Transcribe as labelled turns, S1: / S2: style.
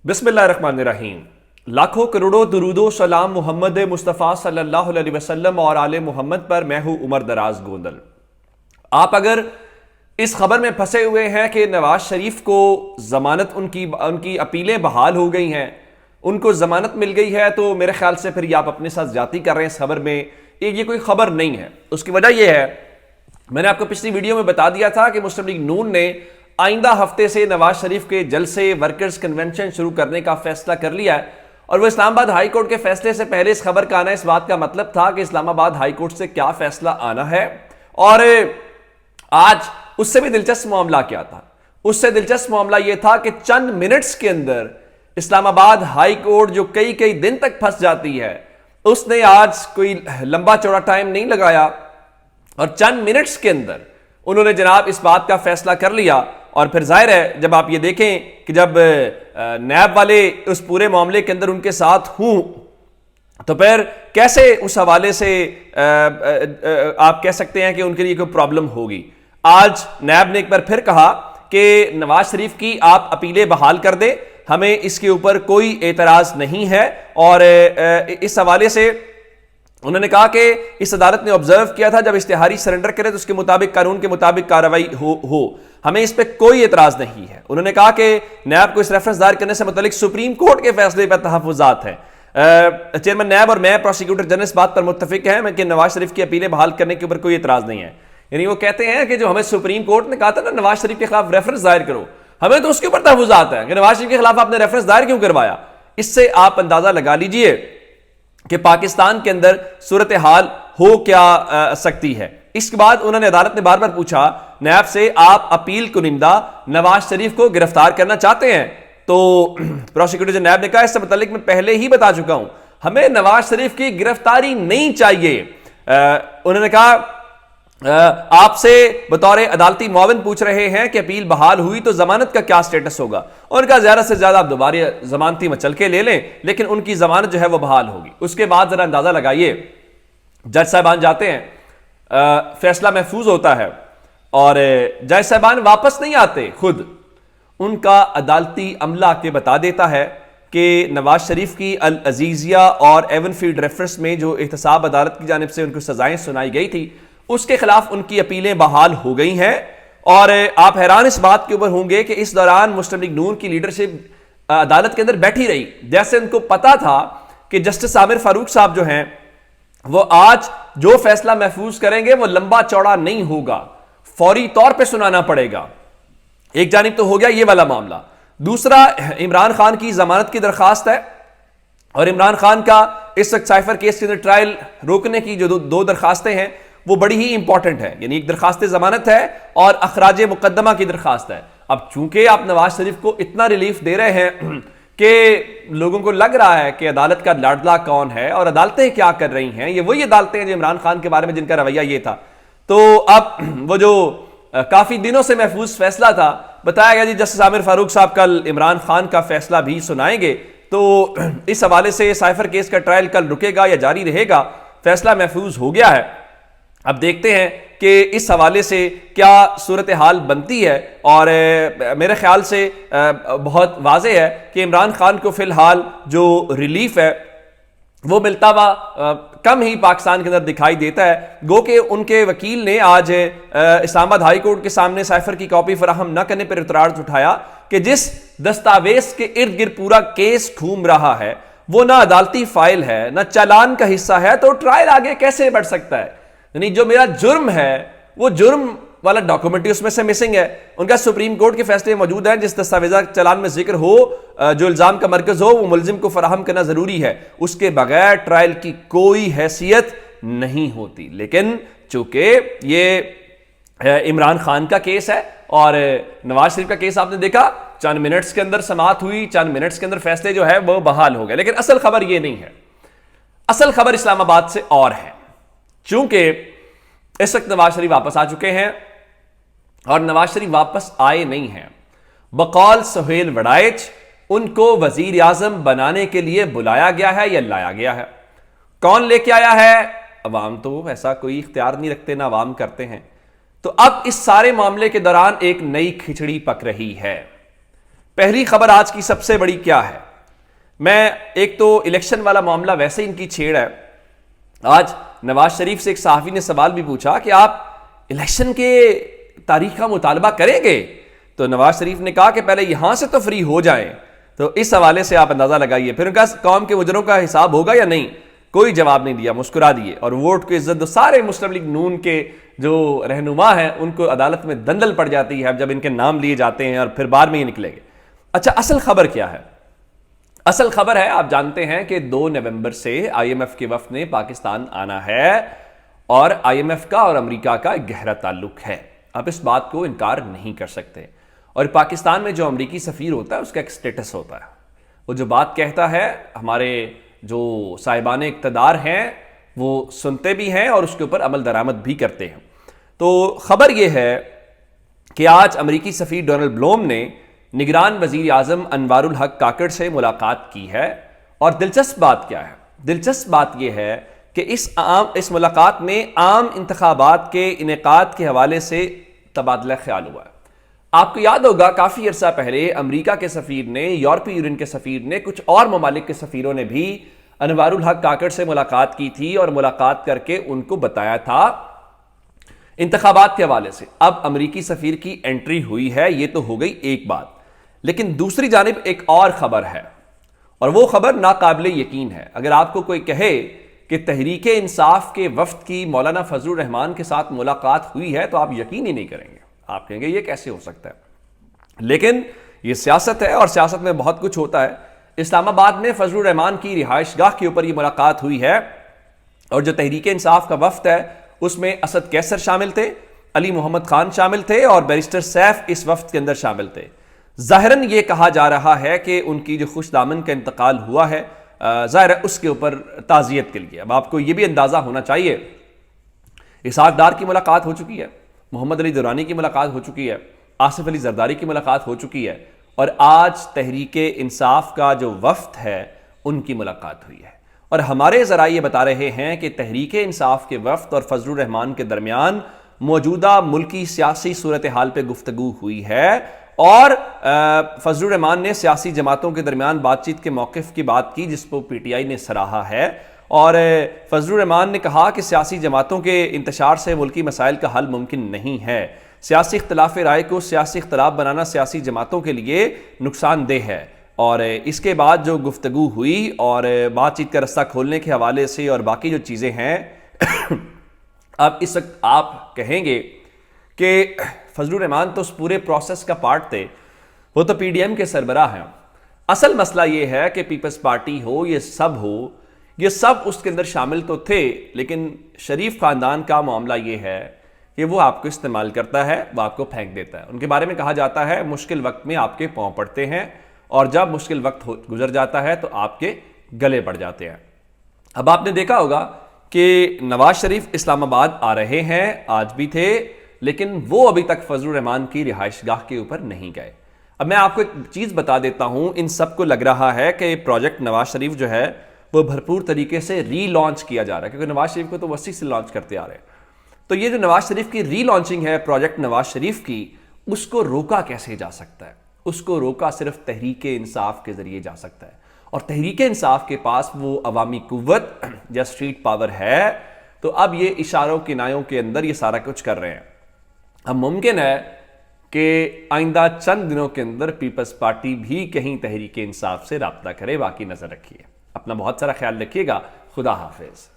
S1: बिस्मिल्लाहिर्रहमानिर्रहीम। लाखों करोड़ों दुरूदो सलाम मोहम्मद मुस्तफ़ा सल्लल्लाहु अलैहि वसल्लम और आले मोहम्मद पर। मैं हूं उमर दराज गोंदल। आप अगर इस खबर में फंसे हुए हैं कि नवाज शरीफ को जमानत उनकी अपीलें बहाल हो गई हैं, उनको जमानत मिल गई है, तो मेरे ख्याल से फिर ये आप अपने साथ ज्यादती कर रहे हैं इस खबर में। ये कोई खबर नहीं है। उसकी वजह यह है, मैंने आपको पिछली वीडियो में बता दिया था कि मुस्लिम लीग नून ने आइंदा हफ्ते से नवाज शरीफ के जलसे वर्कर्स कन्वेंशन शुरू करने का फैसला कर लिया है। और वो इस्लामाबाद हाई कोर्ट के फैसले से पहले इस खबर का आना इस बात का मतलब था कि इस्लामाबाद हाई कोर्ट से क्या फैसला आना है। और आज उससे भी दिलचस्प मामला क्या था? उससे दिलचस्प मामला यह था कि चंद मिनट्स के अंदर इस्लामाबाद हाई कोर्ट, जो कई कई दिन तक फंस जाती है, उसने आज कोई लंबा चौड़ा टाइम नहीं लगाया और चंद मिनट्स के अंदर उन्होंने जनाब इस बात का फैसला कर लिया। और फिर जाहिर है, जब आप ये देखें कि जब नैब वाले उस पूरे मामले के अंदर उनके साथ हूं, तो फिर कैसे उस हवाले से आप कह सकते हैं कि उनके लिए कोई प्रॉब्लम होगी। आज नैब ने एक बार फिर कहा कि नवाज शरीफ की आप अपीलें बहाल कर दें, हमें इसके ऊपर कोई एतराज नहीं है। और इस हवाले से उन्होंने कहा कि इस अदालत ने ऑब्जर्व किया था, जब इश्तिहारी सरेंडर करे तो उसके मुताबिक कानून के मुताबिक कार्रवाई हो, हमें इस पे कोई एतराज नहीं है। उन्होंने कहा कि नैब को इस रेफरेंस दायर करने से मुतालिक सुप्रीम कोर्ट के फैसले पर तहफुजात हैं। चेयरमैन नैब और मैं प्रोसिक्यूटर जनरल इस बात पर मुत्तफिक हैं कि नवाज शरीफ की अपीलें बहाल करने के ऊपर कोई एतराज नहीं है। यानी वो कहते हैं कि जो हमें सुप्रीम कोर्ट ने कहा था ना नवाज शरीफ के खिलाफ रेफरेंस दायर करो, हमें तो उसके ऊपर तहफुजात है कि नवाज शरीफ के खिलाफ आपने रेफरेंस दायर क्यों करवाया। इससे आप अंदाजा लगा लीजिए कि पाकिस्तान के अंदर सूरत हाल हो क्या सकती है। इसके बाद उन्होंने अदालत ने बार बार पूछा नैब से, आप अपील कुनिंदा नवाज शरीफ को गिरफ्तार करना चाहते हैं? तो प्रोसिक्यूटर जनरल नैब ने कहा, इससे मुतालिक मैं पहले ही बता चुका हूं, हमें नवाज शरीफ की गिरफ्तारी नहीं चाहिए। उन्होंने कहा, आपसे बतौर अदालती मुआविन पूछ रहे हैं कि अपील बहाल हुई तो जमानत का क्या स्टेटस होगा। उनका ज्यादा से ज्यादा आप दोबारा जमानती मचल के ले लें, लेकिन उनकी जमानत जो है वो बहाल होगी। उसके बाद जरा अंदाजा लगाइए, जज साहबान जाते हैं, फैसला महफूज होता है और जज साहबान वापस नहीं आते, खुद उनका अदालती अमला के बता देता है कि नवाज शरीफ की अल अजीजिया और एवनफील्ड रेफरेंस में जो एहतसाब अदालत की जानिब से उनको सजाएं सुनाई गई थी, उसके खिलाफ उनकी अपीलें बहाल हो गई हैं। और आप हैरान इस बात के ऊपर होंगे कि इस दौरान मुस्लिम लीग नून की लीडरशिप अदालत के अंदर बैठी रही, जैसे उनको पता था कि जस्टिस आमिर फारूक साहब जो हैं वो आज जो फैसला महफूज करेंगे वो लंबा चौड़ा नहीं होगा, फौरी तौर पे सुनाना पड़ेगा। एक जानिब तो हो गया ये वाला मामला। दूसरा, इमरान खान की जमानत की दरखास्त है और इमरान खान का इस वक्त साइफर केस के अंदर ट्रायल रोकने की जो दो दरखास्तें हैं वो बड़ी ही इंपॉर्टेंट है। यानी एक दरखास्त जमानत है और अखराज मुकदमा की दरखास्त है। अब चूंकि आप नवाज शरीफ को इतना रिलीफ दे रहे हैं कि लोगों को लग रहा है कि अदालत का लाडला कौन है और अदालतें क्या कर रही हैं, ये वही अदालतें हैं जो इमरान खान के बारे में जिनका रवैया ये था। तो अब वो जो काफी दिनों से महफूज फैसला था, बताया गया जी जस्टिस आमिर फारूक साहब कल इमरान खान का फैसला भी सुनाएंगे, तो इस हवाले से साइफर केस का ट्रायल कल रुकेगा या जारी रहेगा, फैसला महफूज हो गया है। अब देखते हैं कि इस हवाले से क्या सूरत हाल बनती है। और मेरे ख्याल से बहुत वाज़ेह है कि इमरान खान को फिलहाल जो रिलीफ है वो मिलता हुआ कम ही पाकिस्तान के अंदर दिखाई देता है। गो कि उनके वकील ने आज इस्लामाबाद हाई कोर्ट के सामने साइफर की कॉपी फराहम न करने पर इतराज उठाया कि जिस दस्तावेज के इर्द गिर्द पूरा केस घूम रहा है वो ना अदालती फाइल है ना चालान का हिस्सा है, तो ट्रायल आगे कैसे बढ़ सकता है। यानी जो मेरा जुर्म है वो जुर्म वाला डॉक्यूमेंट ही उसमें से मिसिंग है। उनका सुप्रीम कोर्ट के फैसले मौजूद हैं, जिस दस्तावेजा चालान में जिक्र हो, जो इल्जाम का मरकज हो, वो मुलजिम को फराहम करना जरूरी है, उसके बगैर ट्रायल की कोई हैसियत नहीं होती। लेकिन चूंकि ये इमरान खान का केस है और नवाज शरीफ का केस आपने देखा, चंद मिनट्स के अंदर समाअत हुई, चंद मिनट्स के अंदर फैसले जो है वो बहाल हो गए। लेकिन असल खबर ये नहीं है, असल खबर इस्लामाबाद से और है। चूंकि इस वक्त नवाज शरीफ वापस आ चुके हैं और नवाज शरीफ वापस आए नहीं हैं, बकौल सुहेल वड़ाइच उनको वजीर आजम बनाने के लिए बुलाया गया है या लाया गया है। कौन लेके आया है? अवाम तो ऐसा कोई इख्तियार नहीं रखते, ना अवाम करते हैं। तो अब इस सारे मामले के दौरान एक नई खिचड़ी पक रही है। پہلی خبر آج کی سب سے بڑی کیا ہے؟ میں ایک تو الیکشن والا معاملہ ویسے ان کی چھیڑ ہے. آج نواز شریف سے ایک صحافی نے سوال بھی پوچھا کہ آپ الیکشن کے تاریخ کا مطالبہ کریں گے؟ تو نواز شریف نے کہا کہ پہلے یہاں سے تو فری ہو جائیں. تو اس حوالے سے آپ اندازہ لگائیے. پھر ان کا قوم کے مجرموں کا حساب ہوگا یا نہیں؟ کوئی جواب نہیں دیا, مسکرا دیے. اور ووٹ کو عزت دو. سارے مسلم لیگ نون کے جو رہنما ہیں ان کو عدالت میں دندل پڑ جاتی ہے جب ان کے نام لیے جاتے ہیں اور پھر بعد میں یہ نکلیں گے. اچھا, اصل خبر کیا ہے؟ اصل خبر ہے, آپ جانتے ہیں کہ 2 نومبر سے آئی ایم ایف کے وفد نے پاکستان آنا ہے اور آئی ایم ایف کا اور امریکہ کا ایک گہرا تعلق ہے. آپ اس بات کو انکار نہیں کر سکتے. اور پاکستان میں جو امریکی سفیر ہوتا ہے اس کا ایک سٹیٹس ہوتا ہے. وہ جو بات کہتا ہے ہمارے جو صاحبان اقتدار ہیں وہ سنتے بھی ہیں اور اس کے اوپر عمل درآمد بھی کرتے ہیں. تو خبر یہ ہے کہ آج امریکی سفیر ڈونلڈ بلوم نے نگران وزیر اعظم انوار الحق کاکڑ سے ملاقات کی ہے. اور دلچسپ بات کیا ہے؟ دلچسپ بات یہ ہے کہ اس ملاقات میں عام انتخابات کے انعقاد کے حوالے سے تبادلہ خیال ہوا ہے. آپ کو یاد ہوگا کافی عرصہ پہلے امریکہ کے سفیر نے, یورپی یونین کے سفیر نے, کچھ اور ممالک کے سفیروں نے بھی انوار الحق کاکڑ سے ملاقات کی تھی اور ملاقات کر کے ان کو بتایا تھا انتخابات کے حوالے سے. اب امریکی سفیر کی انٹری ہوئی ہے, یہ تو ہو گئی ایک بات. لیکن دوسری جانب ایک اور خبر ہے اور وہ خبر ناقابل یقین ہے. اگر آپ کو کوئی کہے کہ تحریک انصاف کے وفد کی مولانا فضل الرحمان کے ساتھ ملاقات ہوئی ہے تو آپ یقین ہی نہیں کریں گے. آپ کہیں گے یہ کیسے ہو سکتا ہے؟ لیکن یہ سیاست ہے اور سیاست میں بہت کچھ ہوتا ہے. اسلام آباد میں فضل الرحمان کی رہائش گاہ کے اوپر یہ ملاقات ہوئی ہے اور جو تحریک انصاف کا وفد ہے اس میں اسد کیسر شامل تھے, علی محمد خان شامل تھے اور بیرسٹر سیف اس وفد کے اندر شامل تھے. ظاہراً یہ کہا جا رہا ہے کہ ان کی جو خوش دامن کا انتقال ہوا ہے ظاہر ہے اس کے اوپر تعزیت کے لیے. اب آپ کو یہ بھی اندازہ ہونا چاہیے اسحاق ڈار کی ملاقات ہو چکی ہے, محمد علی درانی کی ملاقات ہو چکی ہے, آصف علی زرداری کی ملاقات ہو چکی ہے اور آج تحریک انصاف کا جو وفد ہے ان کی ملاقات ہوئی ہے. اور ہمارے ذرائع یہ بتا رہے ہیں کہ تحریک انصاف کے وفد اور فضل الرحمان کے درمیان موجودہ ملکی سیاسی صورتحال پہ گفتگو ہوئی ہے اور فضل الرحمان نے سیاسی جماعتوں کے درمیان بات چیت کے موقف کی بات کی جس کو پی ٹی آئی نے سراہا ہے. اور فضل الرحمان نے کہا کہ سیاسی جماعتوں کے انتشار سے ملکی مسائل کا حل ممکن نہیں ہے. سیاسی اختلاف رائے کو سیاسی اختلاف بنانا سیاسی جماعتوں کے لیے نقصان دہ ہے. اور اس کے بعد جو گفتگو ہوئی اور بات چیت کا رستہ کھولنے کے حوالے سے اور باقی جو چیزیں ہیں اب اس وقت آپ کہیں گے کہ فضل الرحمان تو اس پورے پروسیس کا پارٹ تھے, وہ تو پی ڈی ایم کے سربراہ ہیں. اصل مسئلہ یہ ہے کہ پیپلز پارٹی ہو یہ سب اس کے اندر شامل تو تھے, لیکن شریف خاندان کا معاملہ یہ ہے کہ وہ آپ کو استعمال کرتا ہے, وہ آپ کو پھینک دیتا ہے. ان کے بارے میں کہا جاتا ہے مشکل وقت میں آپ کے پاؤں پڑتے ہیں اور جب مشکل وقت گزر جاتا ہے تو آپ کے گلے پڑ جاتے ہیں. اب آپ نے دیکھا ہوگا کہ نواز شریف اسلام آباد آ رہے ہیں, آج بھی تھے, لیکن وہ ابھی تک فضل الرحمان کی رہائش گاہ کے اوپر نہیں گئے. اب میں آپ کو ایک چیز بتا دیتا ہوں, ان سب کو لگ رہا ہے کہ پروجیکٹ نواز شریف جو ہے وہ بھرپور طریقے سے ری لانچ کیا جا رہا ہے, کیونکہ نواز شریف کو تو وسیع سے لانچ کرتے آ رہے ہیں. تو یہ جو نواز شریف کی ری لانچنگ ہے پروجیکٹ نواز شریف کی, اس کو روکا کیسے جا سکتا ہے؟ اس کو روکا صرف تحریک انصاف کے ذریعے جا سکتا ہے. اور تحریک انصاف کے پاس وہ عوامی قوت یا اسٹریٹ پاور ہے, تو اب یہ اشاروں کنایوں کے اندر یہ سارا کچھ کر رہے ہیں. اب ممکن ہے کہ آئندہ چند دنوں کے اندر پیپلز پارٹی بھی کہیں تحریک انصاف سے رابطہ کرے. باقی نظر رکھیے, اپنا بہت سارا خیال رکھیے گا. خدا حافظ.